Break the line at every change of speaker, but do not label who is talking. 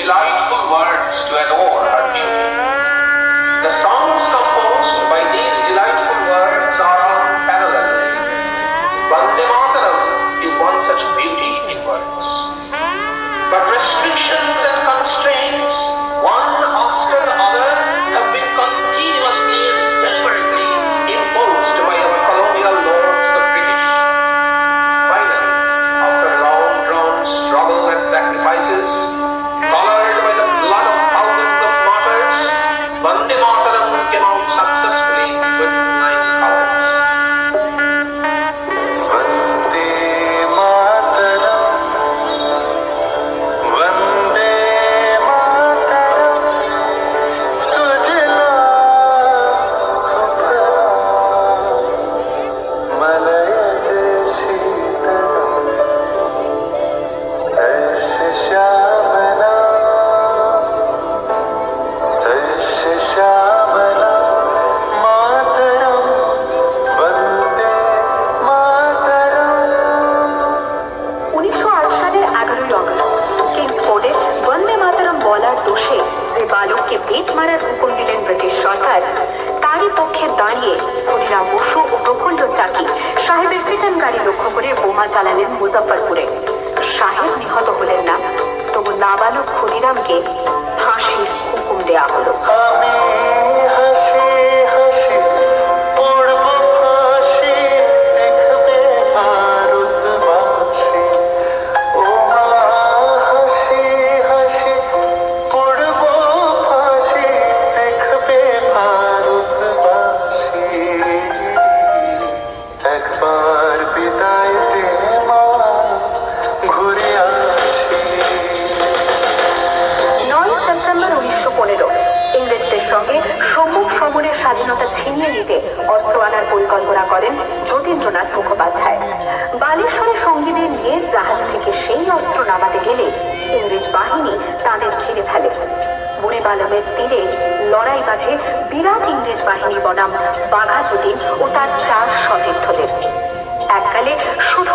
delightful words to adore her beauty. The songs composed by these delightful words are unparalleled. Vande Mataram is one such beauty in words. But restrictions and constraints, one after the other, have been continuously and deliberately imposed by our colonial lords, the British. Finally, after long-drawn struggle and sacrifices, colored by the blood of thousands of martyrs, Vande Mataram came out successfully with flying colors.
Vande Mataram Vande Mataram सुजला सुफला मलयज शीतलम् सस्यश्यामला सस्यश्यामला मातरम् वन्दे मातरम्
1908 সালের 11ই August কিংসফোর্ডে বন্দে মাতরম বলার দোষে যে বালককে বেত মারার হুকুম দিলেন British সরকার, তারই পক্ষে দাঁড়িয়ে ক্ষুদিরাম বসু ও প্রফুল্ল চাকি সাহেবের রিটার্ন গাড়ি লক্ষ্য করে বোমা চালালেন মুজফ্ফরপুরে। সাহেব নিহত হলেন না, তবু নাবালক ক্ষুদিরামকে ফাঁসির হুকুম দেয়া হলো।
আমি হাসি হাসি পড়ব ফাঁসি দেখবে ভারতবাসী ও মা হাসি হাসি পড়ব ফাঁসি দেখবে ভারতবাসী একবার বিদায় দে মা ঘুরে আসি
9 সেপ্টেম্বর 1915 ইংরেজদের সঙ্গে সম্মুখ সমরের স্বাধীনতা ছিনিয়ে নিতে অস্ত্র আনার পরিকল্পনা করেন যতীন্দ্রনাথ মুখোপাধ্যায়। বালেশ্বরে সঙ্গীদের নিয়ে জাহাজ থেকে সেই অস্ত্র নামাতে গেলে ইংরেজ বাহিনী তাদের ঘিরে ফেলে। বুড়িবালমের তীরে লড়াই বাঁধে বিরাট ইংরেজ বাহিনী বনাম বাঘা যতীন ও তার 4 সতীর্থদের। এককালে শুধু